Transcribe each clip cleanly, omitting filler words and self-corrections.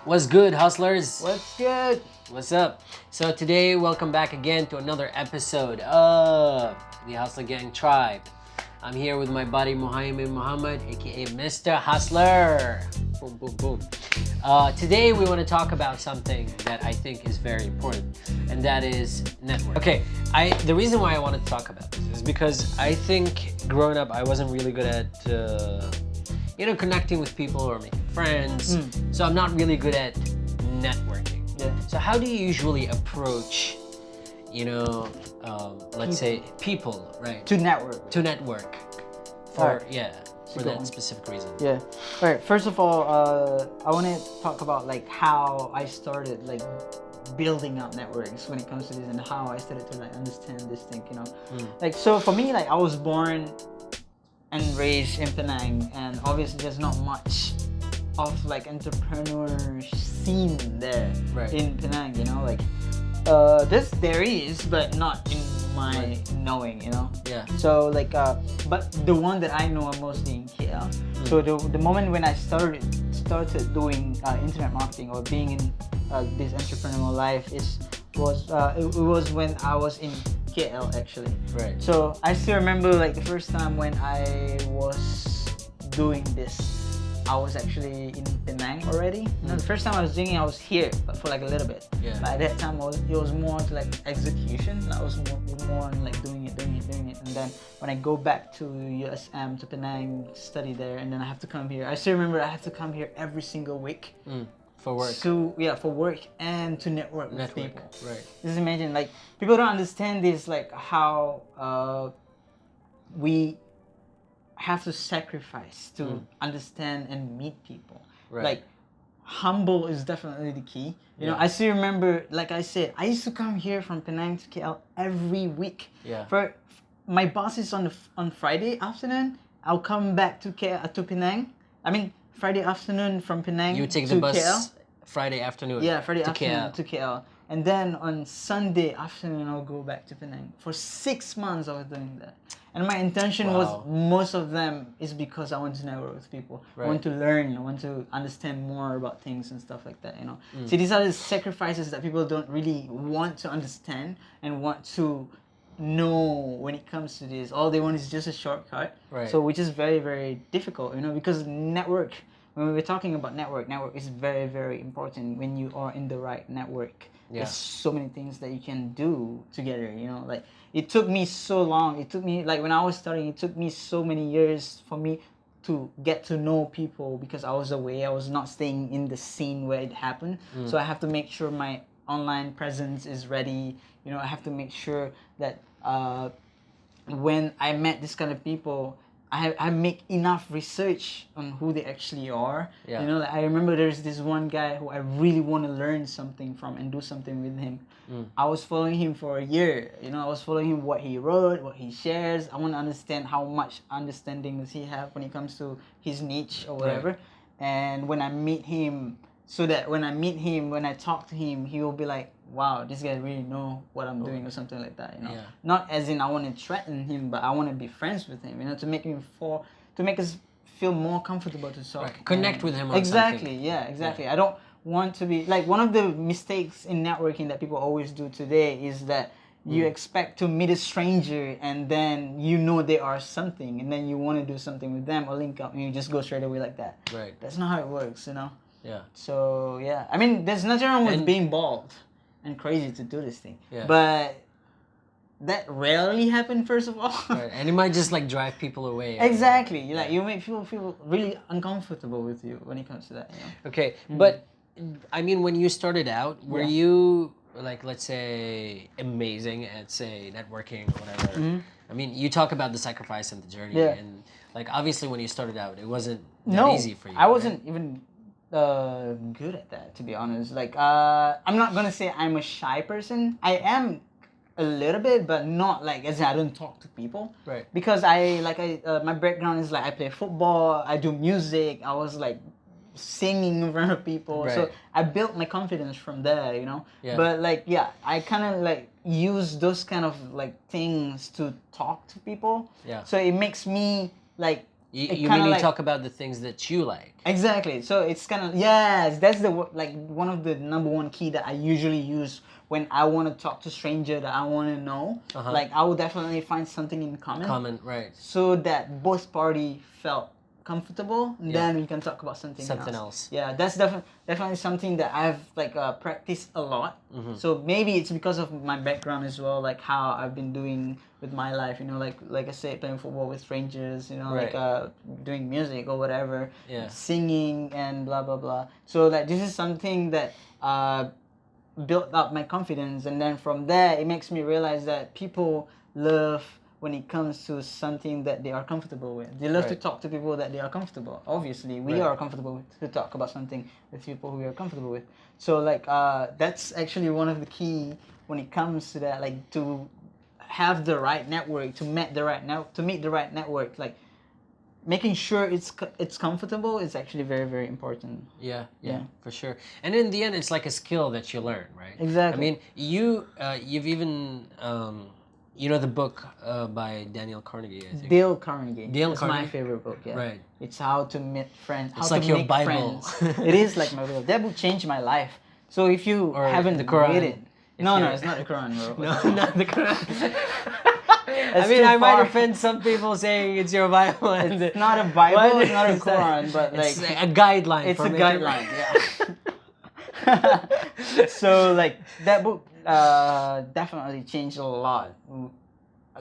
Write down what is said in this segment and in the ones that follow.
What's good, hustlers? What's good? What's up? So today, welcome back again to another episode of the Hustler Gang Tribe. I'm here with my buddy Muhammad, aka Mr. Hustler. Boom, boom, boom. Today we want to talk about something that I think is very important, and that is network. Okay, the reason why I wanted to talk about this is because I think growing up I wasn't really good at connecting with people or making friends. So I'm not really good at networking. Yeah. So how do you usually approach, let's say people, right? To network. To network. For that specific reason. Yeah. All right. First of all, I want to talk about like how I started like building up networks when it comes to this, and how I started to like understand this thing. Like so for me, like I was born and raised in Penang, and obviously there's not much of like entrepreneur scene there in Penang. There is, but not in my knowing. Yeah. So like, but the one that I know are mostly in KL. So the moment when I started doing internet marketing or being in this entrepreneurial life it was when I was in KL actually. Right. So I still remember like the first time when I was doing this. I was actually in Penang already. The first time I was doing it, I was here, but for like a little bit. Yeah. But at that time, it was more to like execution. I was more on like doing it. And then when I go back to USM, to Penang, study there, and then I have to come here. I still remember I have to come here every single week. For work. For work and to network with people. Right. Just imagine, like, people don't understand this, like how we have to sacrifice to understand and meet people. Right. Like, humble is definitely the key. I still remember, like I said, I used to come here from Penang to KL every week. Yeah. For my boss is on Friday afternoon. I'll come back to Penang. I mean, Friday afternoon from Penang. You take to the bus KL. Friday afternoon. Yeah, Friday to afternoon KL. to KL. And then on Sunday afternoon, I'll go back to Penang. For 6 months, I was doing that. And my intention was, most of them is because I want to network with people. Right. I want to learn. I want to understand more about things and stuff like that, See, these are the sacrifices that people don't really want to understand and want to know when it comes to this. All they want is just a shortcut. Right. So which is very, very difficult, because network, when we're talking about network is very, very important when you are in the right network. Yeah. There's so many things that you can do together, like it took me so long. It took me, like when I was starting, it took me so many years for me to get to know people because I was away. I was not staying in the scene where it happened. So I have to make sure my online presence is ready. I have to make sure that when I met this kind of people, I make enough research on who they actually are. Yeah. Like I remember there's this one guy who I really want to learn something from and do something with him. I was following him for a year. I was following him, what he wrote, what he shares. I want to understand how much understanding does he have when it comes to his niche or whatever. Right. And when I meet him, so that when I talk to him, he will be like, wow, this guy really know what I'm doing or something like that, Yeah. Not as in I want to threaten him, but I want to be friends with him, to make us feel more comfortable to talk. Right. Connect with him on exactly, something. Yeah, exactly. I don't want to be, like, one of the mistakes in networking that people always do today is that you expect to meet a stranger and then they are something and then you want to do something with them or link up and you just go straight away like that. Right. That's not how it works, Yeah. So, yeah. I mean, there's nothing wrong with being bald and crazy to do this thing. Yeah. But that rarely happens, first of all. Right. And it might just like drive people away. Exactly. Like, you make people feel really uncomfortable with you when it comes to that, Okay. But, I mean, when you started out, were you, like, let's say, amazing at, say, networking or whatever? I mean, you talk about the sacrifice and the journey. Yeah. And, like, obviously when you started out, it wasn't that easy for you. I wasn't even good at that, to be honest. Like, I'm not gonna say I'm a shy person. I am a little bit, but not like as in I don't talk to people. Right. Because my background is like I play football, I do music. I was like singing in front of people, Right. so I built my confidence from there. Yeah. But like, yeah, I kind of like use those kind of like things to talk to people. Yeah. So it makes me like You kinda mainly talk about the things that you like. Exactly. So it's kind of, yes, that's like one of the number one key that I usually use when I want to talk to stranger that I want to know. Like I will definitely find something in common. Right. So that both party felt comfortable, and Yeah. then we can talk about something else. Yeah, that's definitely something that I've like practiced a lot. Mm-hmm. So maybe it's because of my background as well, like how I've been doing with my life. You know, like I said, playing football with strangers. You know, Right. like doing music or whatever, Yeah. singing and blah blah blah. So like this is something that built up my confidence, and then from there it makes me realize that people love when it comes to something that they are comfortable with. They love to Right. talk to people that they are comfortable. Obviously, we Right. are comfortable to talk about something with people who we are comfortable with. So like that's actually one of the key when it comes to that, like to have the right network, to meet the right network, like making sure it's comfortable is actually very very important. Yeah, Yeah. for sure. And in the end, it's like a skill that you learn, right? Exactly. I mean, you've even you know the book by Daniel Carnegie, I think. Dale Carnegie. Dale It's Carnegie? my favorite book. Yeah. Right. It's how to meet friends. How It's to like your make Bible. friends. It is like my Bible. That book changed my life. So if you Or haven't the Quran, read it, if no, you're- it's not the Quran, bro. No, not the Quran. I That's mean, too I might far. offend some people saying it's your Bible. And It's not a Bible. What It's not a is that? Quran, but like It's a guideline. it's for a making- guideline. Yeah. So like that book definitely changed a lot.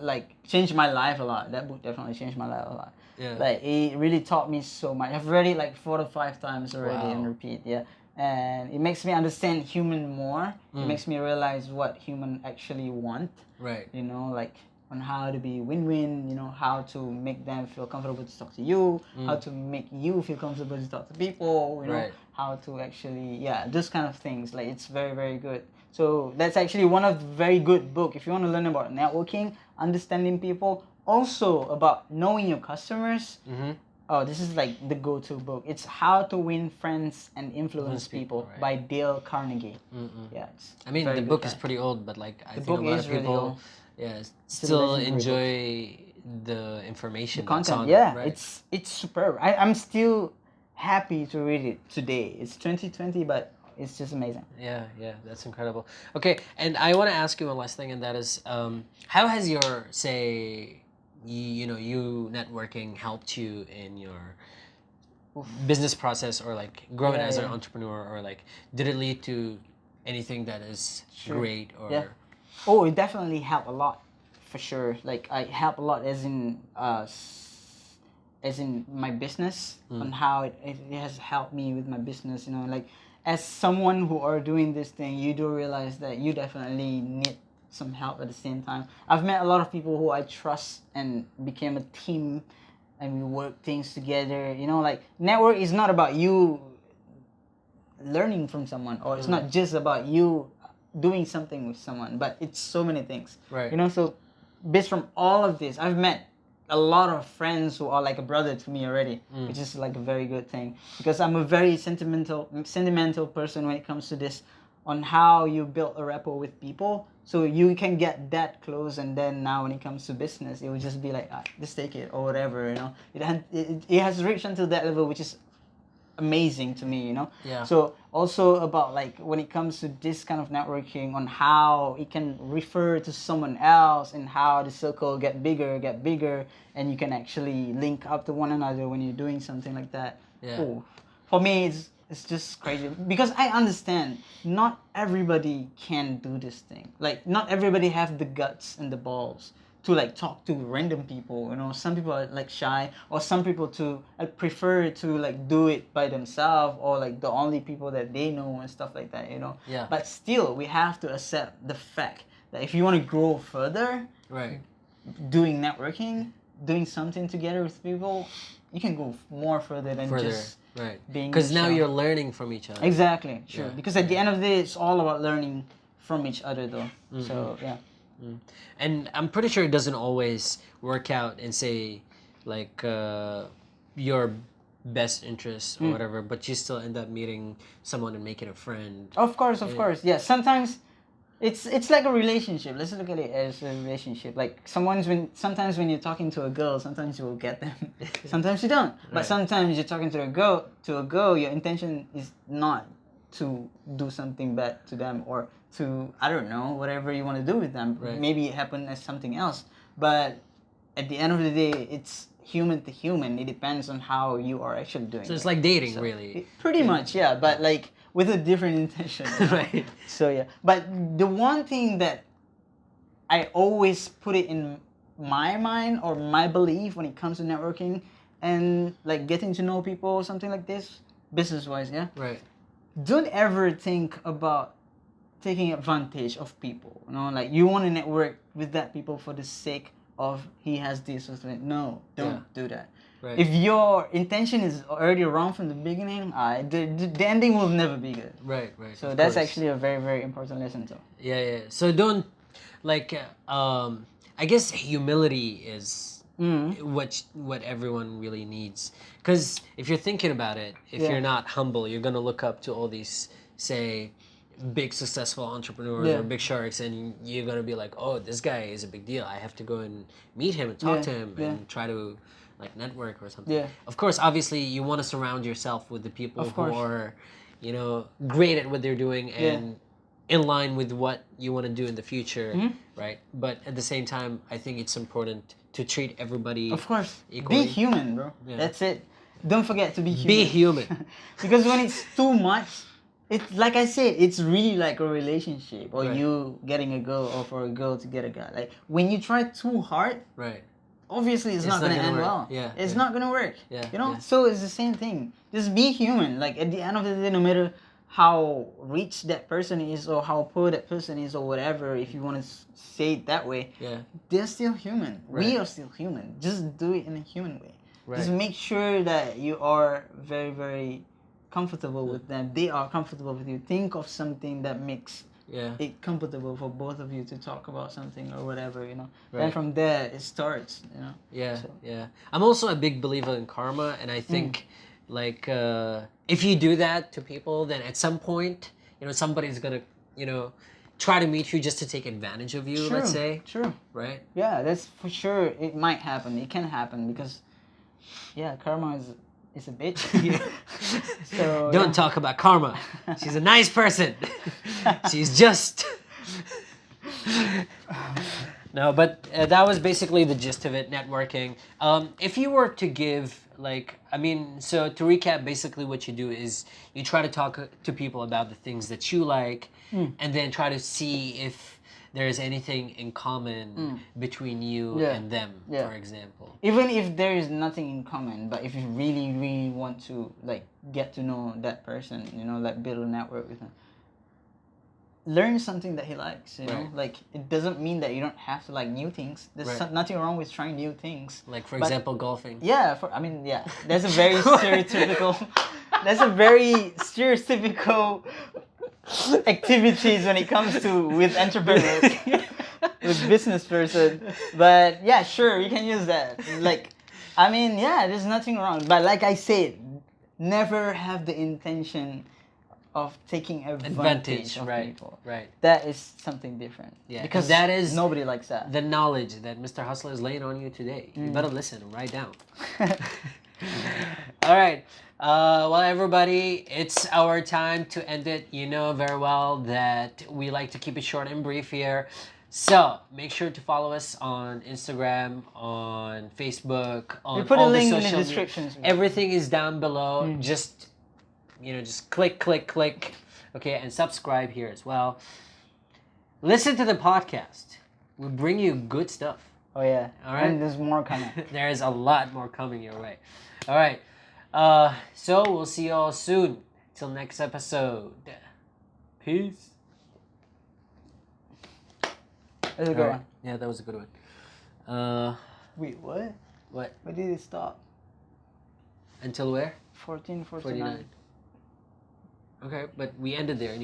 Like changed my life a lot. That book definitely changed my life a lot. Yeah. Like it really taught me so much. I've read it like 4 to 5 times already Wow. and repeat. Yeah, and it makes me understand human more. It makes me realize what human actually want. Right. You know, like on how to be win-win. You know, how to make them feel comfortable to talk to you. How to make you feel comfortable to talk to people. You know, Right. how to actually those kind of things. Like it's very very good. So that's actually one of the very good book if you want to learn about networking, understanding people, also about knowing your customers. Mm-hmm. Oh, this is like the go-to book. It's How to Win Friends and Influence People Right. by Dale Carnegie. Mm-mm. Yeah, it's I mean, very the good book is guy. pretty old, but like I The think book a lot is of really people, old. still legendary enjoy the information. The that's content, on yeah, it, right? it's superb. I'm still happy to read it today. It's 2020, but it's just amazing. Yeah, that's incredible. Okay, and I want to ask you one last thing, and that is, how has your you networking helped you in your business process, or like growing Yeah, as an yeah. entrepreneur, or like did it lead to anything that is Sure. great, or Yeah. Oh, it definitely helped a lot, for sure. Like I help a lot as in my business on how it has helped me with my business. You know, like as someone who are doing this thing, you do realize that you definitely need some help at the same time. I've met a lot of people who I trust and became a team, and we work things together. You know, like network is not about you learning from someone, or it's not just about you doing something with someone, but it's so many things. Right. You know, so based from all of this, I've met a lot of friends who are like a brother to me already, which is like a very good thing, because I'm a very sentimental person when it comes to this, on how you build a rapport with people, so you can get that close, and then now when it comes to business, it will just be like just take it or whatever. You know, it has reached until that level, which is amazing to me, you know. Yeah. So also about like when it comes to this kind of networking, on how it can refer to someone else, and how the circle get bigger, and you can actually link up to one another when you're doing something like that. Yeah. Ooh. For me, it's just crazy, because I understand not everybody can do this thing. Like not everybody have the guts and the balls to like talk to random people. You know, some people are like shy, or some people to prefer to like do it by themselves, or like the only people that they know and stuff like that. You know. Yeah. But still, we have to accept the fact that if you want to grow further, Right. doing networking, doing something together with people, you can go more further than just Right. being Because now yourself. you're learning from each other. Exactly, sure. Yeah. Because at the end of the day, it's all about learning from each other, though. So yeah. And I'm pretty sure it doesn't always work out in, say, like your best interest or whatever, but you still end up meeting someone and making a friend. Of course. Yeah. Sometimes It's like a relationship. Let's look at it as a relationship. Like sometimes when you're talking to a girl, sometimes you will get them, sometimes you don't. But Right. sometimes you're talking to a girl, your intention is not to do something bad to them or to, I don't know, whatever you want to do with them. Right. Maybe it happened as something else. But at the end of the day, it's human to human. It depends on how you are actually doing. So it's it. like dating, So, really. Pretty much, yeah. But like with a different intention. you know? Right. So yeah. But the one thing that I always put it in my mind or my belief when it comes to networking and like getting to know people or something like this, business wise, yeah. Right. Don't ever think about taking advantage of people. You know, like you want to network with that people for the sake of he has this or something. No, don't do that. Right. If your intention is already wrong from the beginning, the ending will never be good. Right. Right. So of that's course. actually a very, very important lesson too. Yeah, yeah. So don't like I guess humility is what everyone really needs. Cuz if you're thinking about it, if Yeah. you're not humble, you're going to look up to all these say big successful entrepreneurs Yeah. or big sharks and you're going to be like, "Oh, this guy is a big deal. I have to go and meet him and talk Yeah, to him yeah. and try to like network or something." Yeah. Of course, obviously you want to surround yourself with the people Of who course. are, you know, great at what they're doing and in line with what you want to do in the future, right? But at the same time, I think it's important to treat everybody Of course. equally. Be human, bro. Yeah. That's it. Don't forget to be human. Be human. Because when it's too much, it's like I said, it's really like a relationship or Right. you getting a girl or for a girl to get a guy. Like when you try too hard, Right. obviously it's not not gonna gonna end work. well. Yeah, It's yeah. not gonna work. Yeah, You know? yeah. So it's the same thing. Just be human. Like at the end of the day, no matter how rich that person is or how poor that person is or whatever, if you want to say it that way, Yeah. they're still human. Right. We are still human. Just do it in a human way. Right. Just make sure that you are very, very comfortable with them. They are comfortable with you. Think of something that makes Yeah. it comfortable for both of you to talk about something or whatever, you know. Right. And from there it starts, you know. Yeah, So- yeah. I'm also a big believer in karma, and I think like if you do that to people, then at some point, you know, somebody's gonna, you know, try to meet you just to take advantage of you. Let's say, True. right? Yeah, that's for sure. It might happen. It can happen because, yeah, karma is a bitch. So Don't talk about karma. She's a nice person. She's just. No, but that was basically the gist of it, networking. If you were to give, like, I mean, so to recap, basically what you do is you try to talk to people about the things that you like and then try to see if there's anything in common between you Yeah. and them, Yeah. for example. Even if there is nothing in common, but if you really, really want to like get to know that person, you know, like build a network with him, learn something that he likes. You know, Right. like it doesn't mean that you don't have to like new things. There's Right. nothing wrong with trying new things. Like, for But- example, golfing. Yeah, yeah. That's a very stereotypical. That's a very stereotypical activities when it comes to with entrepreneurs, with business person. But yeah, sure, you can use that. Like, I mean, yeah, there's nothing wrong. But like I said, never have the intention of taking advantage of right? people. Right. That is something different. Yeah, because that is nobody likes that. The knowledge that Mr. Hustler is laying on you today. You better listen and write down. All right. Well, everybody, it's our time to end it. You know very well that we like to keep it short and brief here. So make sure to follow us on Instagram, on Facebook, on We put all a link the in the social media. descriptions. Everything is down below. Just, you know, just click. Okay, and subscribe here as well. Listen to the podcast. We bring you good stuff. Oh yeah. All right. And there's more coming. There is a lot more coming your way. All right. So we'll see you all soon. Till next episode. Peace. That's a good All right. one. Yeah, that was a good one. Wait, what? What? Where did it stop? Until where? 14:49. 49. Okay, but we ended there.